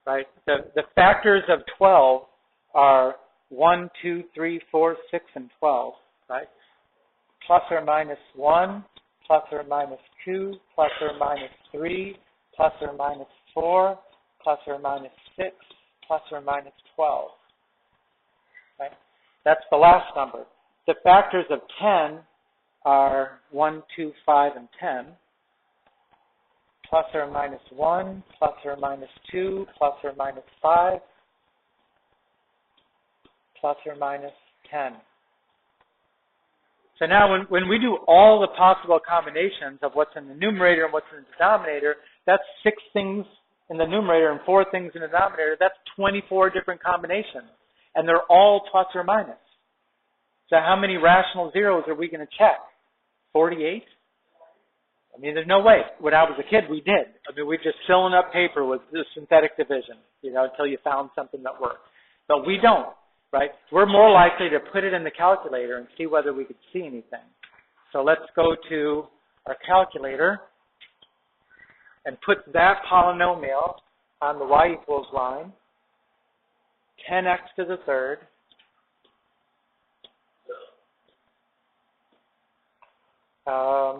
right? The factors of 12 are 1, 2, 3, 4, 6, and 12, right? Plus or minus 1, plus or minus 2, plus or minus 3, plus or minus 4, plus or minus 6, plus or minus 12. Right? That's the last number. The factors of 10 are 1, 2, 5, and 10. Plus or minus 1, plus or minus 2, plus or minus 5, plus or minus 10. So now when we do all the possible combinations of what's in the numerator and what's in the denominator, that's 6 things in the numerator and 4 things in the denominator. That's 24 different combinations. And they're all plus or minus. So how many rational zeros are we going to check? 48? I mean, there's no way. When I was a kid, we did. I mean, we're just filling up paper with the synthetic division, until you found something that worked. But we don't, right? We're more likely to put it in the calculator and see whether we could see anything. So let's go to our calculator and put that polynomial on the y equals line. 10x to the third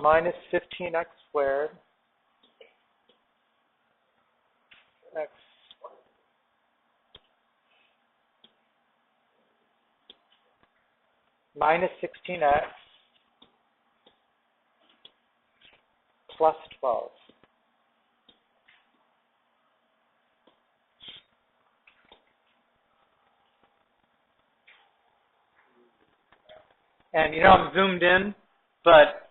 minus 15x squared x minus 16x plus 12. And I'm zoomed in, but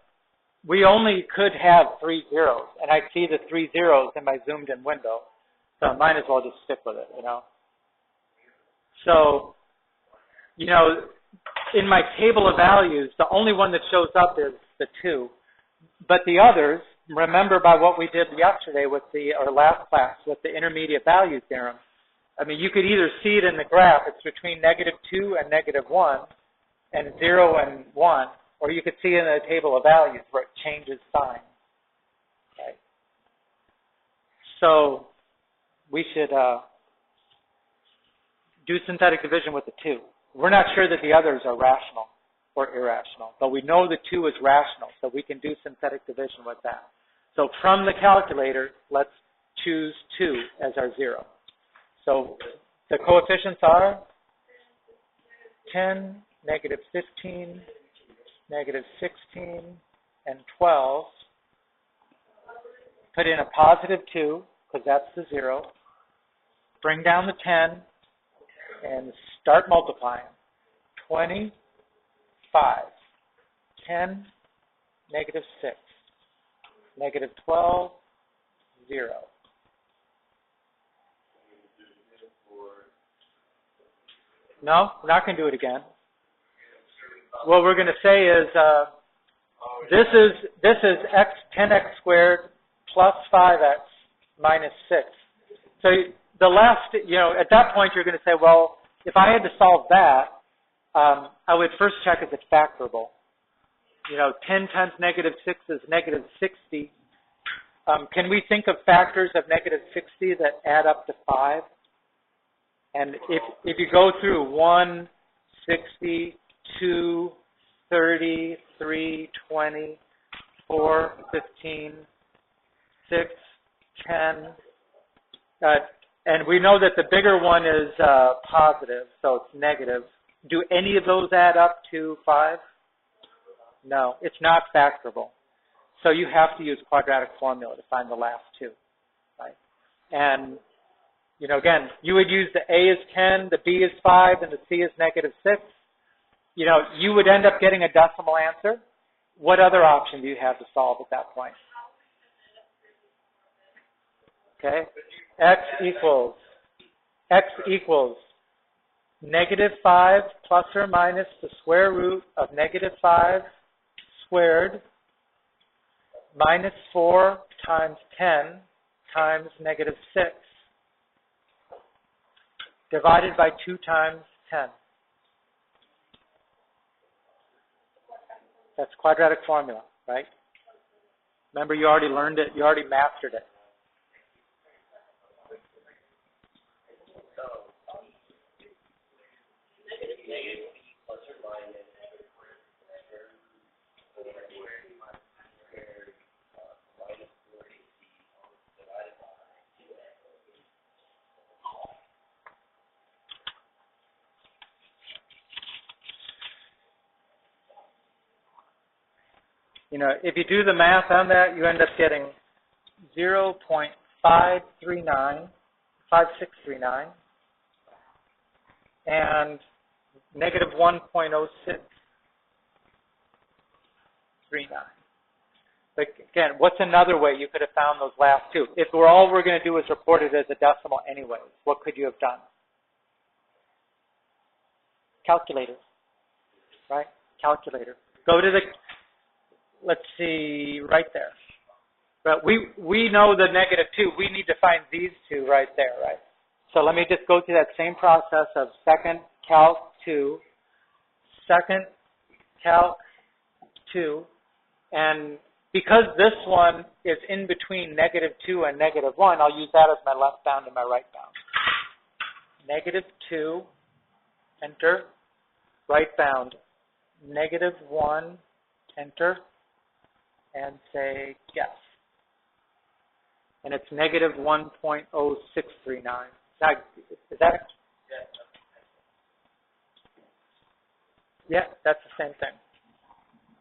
we only could have 3 zeros, and I see the 3 zeros in my zoomed in window, so I might as well just stick with it, So, in my table of values, the only one that shows up is the 2, but the others, remember by what we did yesterday or last class with the intermediate value theorem. I mean, you could either see it in the graph, it's between -2 and -1, and 0 and 1, or you could see it in the table of values where it changes sign. Right? So we should do synthetic division with the 2. We're not sure that the others are rational or irrational, but we know the 2 is rational, so we can do synthetic division with that. So from the calculator, let's choose 2 as our 0. So the coefficients are 10, -15, -16, and 12. Put in a positive 2, because that's the 0. Bring down the 10, and start multiplying. 25, 10, -6, -12, 0. No, we're not going to do it again. What we're going to say is this is 10x squared plus 5x minus 6. So the last, at that point you're going to say, well, if I had to solve that, I would first check if it's factorable. 10 times -6 is -60. Can we think of factors of -60 that add up to 5? And if you go through 1, 60, 2, 30, 3, 20, 4, 15, 6, 10, and we know that the bigger one is positive, so it's negative. Do any of those add up to 5? No, it's not factorable. So you have to use quadratic formula to find the last 2, right? And again, you would use the A is 10, the B is 5, and the C is -6. You would end up getting a decimal answer. What other option do you have to solve at that point? Okay, x equals -5 plus or minus the square root of -5 squared minus 4 times 10 times -6 divided by 2 times 10. That's quadratic formula, right? Remember, you already learned it. You already mastered it. You know, if you do the math on that, you end up getting 0.5639 and negative 1.0639. But again, what's another way you could have found those last two? If all we're going to do is report it as a decimal anyways, what could you have done? Calculator, right? Calculator. Go to the, let's see, right there. But we know the negative 2. We need to find these two right there, right? So let me just go through that same process of second calc 2, second calc 2, and because this one is in between negative 2 and negative 1, I'll use that as my left bound and my right bound. Negative 2, enter, right bound, negative 1, enter, and say guess. And it's negative 1.0639. Is that? Yeah, that's the same thing.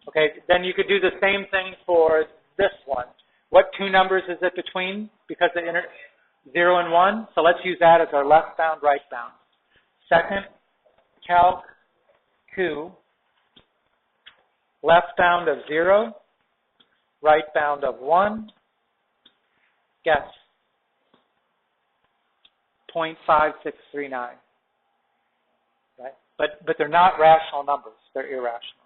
Okay, then you could do the same thing for this one. What two numbers is it between? Because the 0 and 1. So let's use that as our left bound, right bound. Second calc 2, left bound of 0, right bound of 1. Guess. 0.5639. Right? But they're not rational numbers. They're irrational.